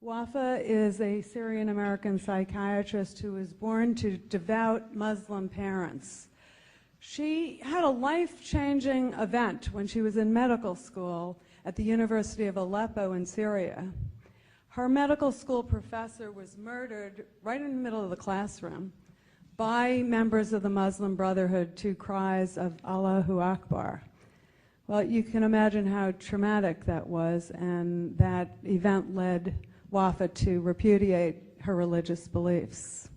Wafa is a Syrian-American psychiatrist who was born to devout Muslim parents. She had a life-changing event when she was in medical school at the University of Aleppo in Syria. Her medical school professor was murdered right in the middle of the classroom by members of the Muslim Brotherhood to cries of Allahu Akbar. Well, you can imagine how traumatic that was, and that event led Wafa to repudiate her religious beliefs.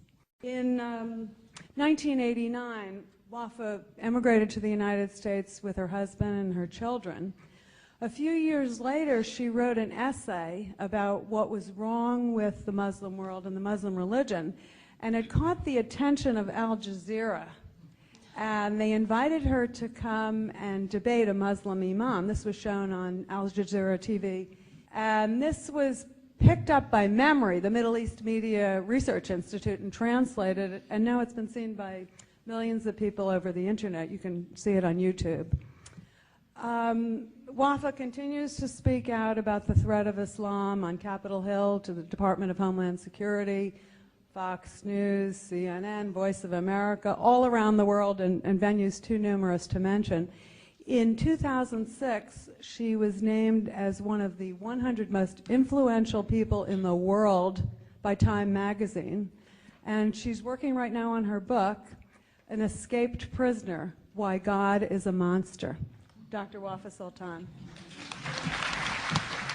In 1989, Wafa emigrated to the United States with her husband and her children. A few years later, she wrote an essay about what was wrong with the Muslim world and the Muslim religion, and it caught the attention of Al Jazeera. And they invited her to come and debate a Muslim imam. This was shown on Al Jazeera TV. And this was picked up by Memory, the Middle East Media Research Institute, and translated, and now it's been seen by millions of people over the internet. You can see it on YouTube. Wafa continues to speak out about the threat of Islam on Capitol Hill to the Department of Homeland Security, Fox News, CNN, Voice of America, all around the world, and venues too numerous to mention. In 2006, she was named as one of the 100 most influential people in the world by Time magazine. And she's working right now on her book, An Escaped Prisoner, Why God is a Monster. Dr. Wafa Sultan.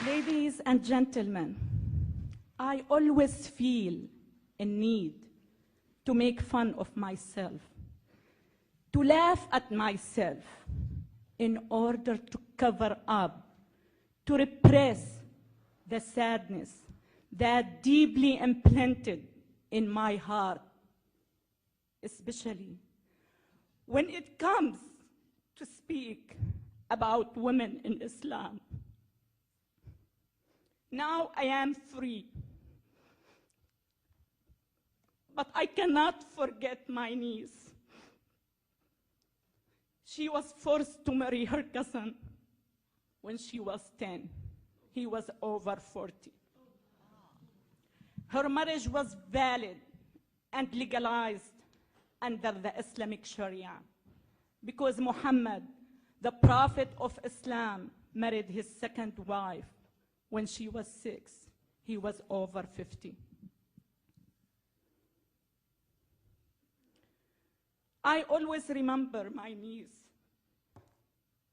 Ladies and gentlemen, I always feel a need to make fun of myself, to laugh at myself in order to cover up, to repress the sadness that deeply implanted in my heart, especially when it comes to speak about women in Islam. Now I am free, but I cannot forget my niece. She was forced to marry her cousin when she was 10. He was over 40. Her marriage was valid and legalized under the Islamic Sharia because Muhammad, the Prophet of Islam, married his second wife when she was 6. He was over 50. I always remember my niece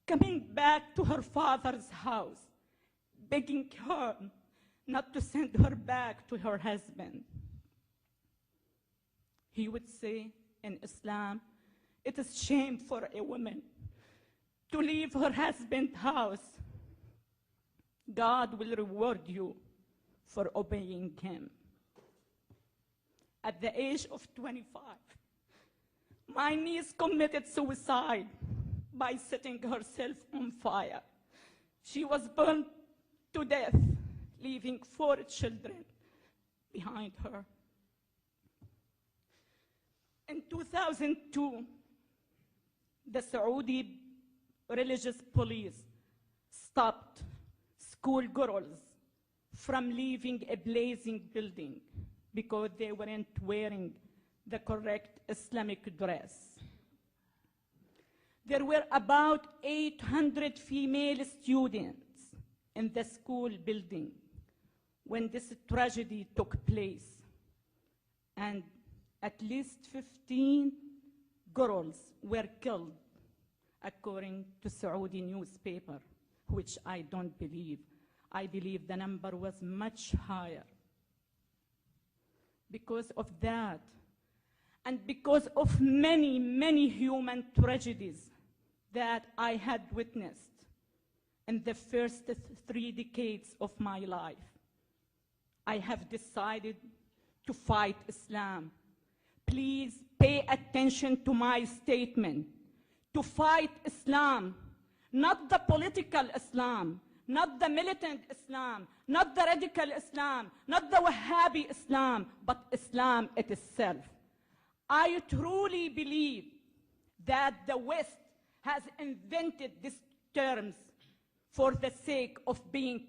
coming back to her father's house, begging her not to send her back to her husband. He would say, in Islam, it is shame for a woman to leave her husband's house. God will reward you for obeying him. At the age of 25, my niece committed suicide by setting herself on fire. She was burned to death, leaving 4 children behind her. In 2002, the Saudi religious police stopped schoolgirls from leaving a blazing building because they weren't wearing the correct Islamic dress. There were about 800 female students in the school building when this tragedy took place, and at least 15 girls were killed, according to Saudi newspaper, which I don't believe. I believe the number was much higher. Because of that, and because of many, many human tragedies that I had witnessed in the first 3 decades of my life, I have decided to fight Islam. Please pay attention to my statement. To fight Islam, not the political Islam, not the militant Islam, not the radical Islam, not the Wahhabi Islam, but Islam itself. I truly believe that the West has invented these terms for the sake of being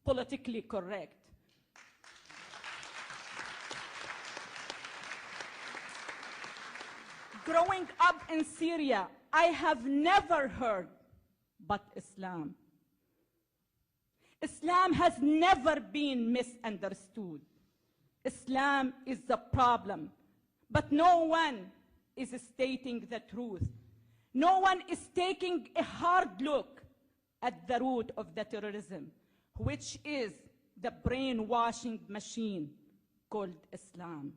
politically correct. growing up in Syria, I have never heard but Islam. Islam has never been misunderstood. Islam is the problem, but no one is stating the truth. No one is taking a hard look at the root of the terrorism, which is the brainwashing machine called Islam.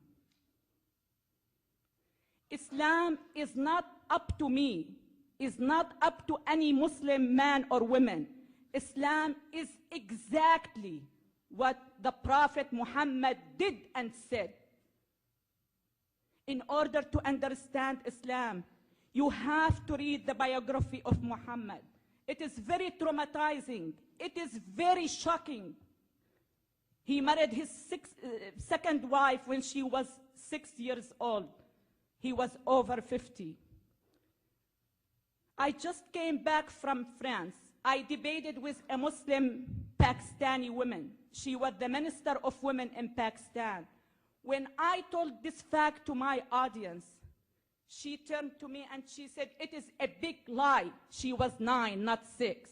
Islam is not up to me, is not up to any Muslim man or woman. Islam is exactly what the Prophet Muhammad did and said. In order to understand Islam, you have to read the biography of Muhammad. It is very traumatizing. It is very shocking. He married his second wife when she was 6 years old. He was over 50. I just came back from France. I debated with a Muslim Pakistani woman. She was the Minister of Women in Pakistan. When I told this fact to my audience, she turned to me and she said, "It is a big lie." She was 9, not 6.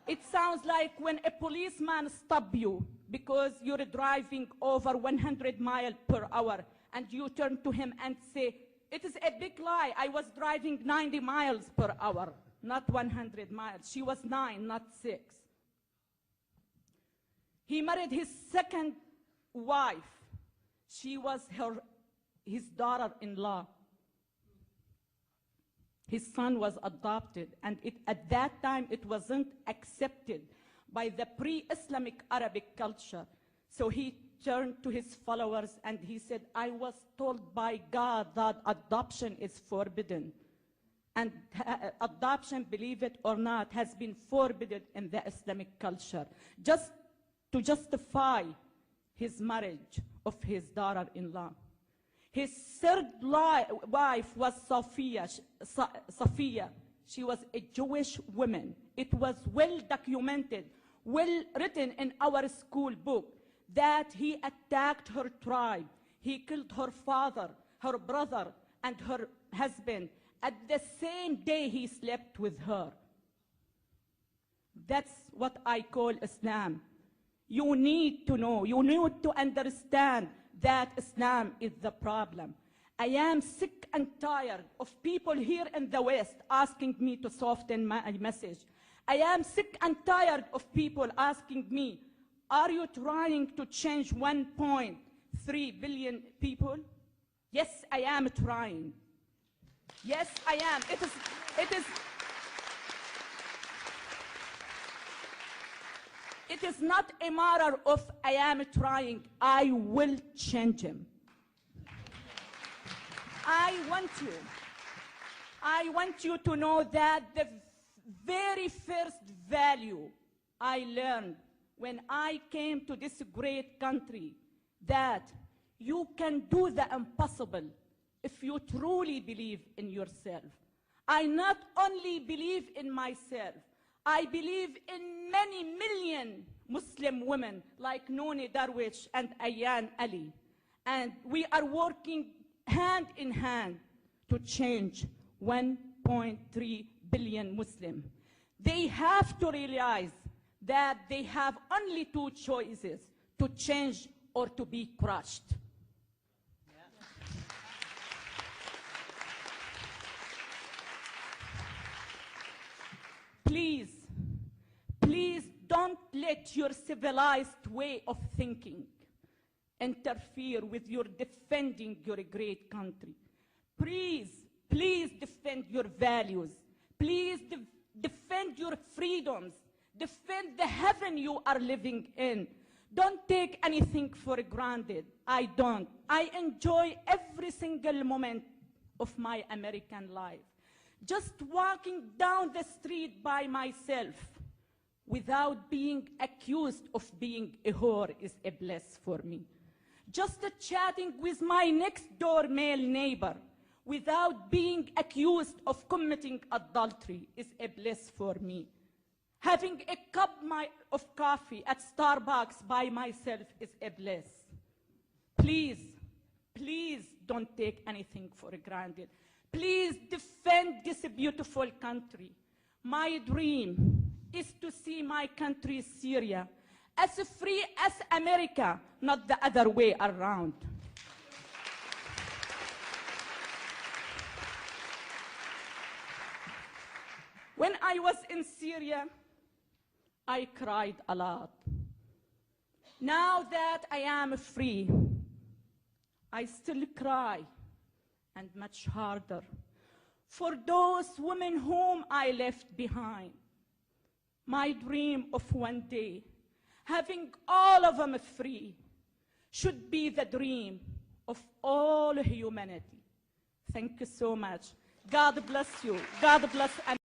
It sounds like when a policeman stops you because you're driving over 100 miles per hour and you turn to him and say, "It is a big lie. I was driving 90 miles per hour, not 100 miles. She was 9, not 6. He married his second wife. She was his daughter-in-law. His son was adopted, and at that time it wasn't accepted by the pre-Islamic Arabic culture. So he turned to his followers and he said, "I was told by God that adoption is forbidden. And adoption, believe it or not, has been forbidden in the Islamic culture, just to justify his marriage of his daughter-in-law." His third wife was Safiya. She was a Jewish woman. It was well documented, well written in our school book that he attacked her tribe. He killed her father, her brother, and her husband at the same day he slept with her. That's what I call Islam. You need to know, you need to understand that Islam is the problem. I am sick and tired of people here in the West asking me to soften my message. I am sick and tired of people asking me, "Are you trying to change 1.3 billion people?" Yes, I am trying. Yes, I am. It is not a matter of I am trying. I will change him. I want you to know that the very first value I learned when I came to this great country, that you can do the impossible if you truly believe in yourself. I not only believe in myself, I believe in many million Muslim women like Nooni Darwish and Ayaan Ali. And we are working hand in hand to change 1.3 billion Muslims. They have to realize that they have only 2 choices: to change or to be crushed. Please, please don't let your civilized way of thinking interfere with your defending your great country. Please, please defend your values. Please defend your freedoms. Defend the heaven you are living in. Don't take anything for granted. I don't. I enjoy every single moment of my American life. Just walking down the street by myself without being accused of being a whore is a bliss for me. Just chatting with my next door male neighbor without being accused of committing adultery is a bliss for me. Having a cup of coffee at Starbucks by myself is a bliss. Please, please don't take anything for granted. Please defend this beautiful country. My dream is to see my country, Syria, as free as America, not the other way around. When I was in Syria, I cried a lot. Now that I am free, I still cry, and much harder, for those women whom I left behind. My dream of one day, having all of them free, should be the dream of all humanity. Thank you so much. God bless you. God bless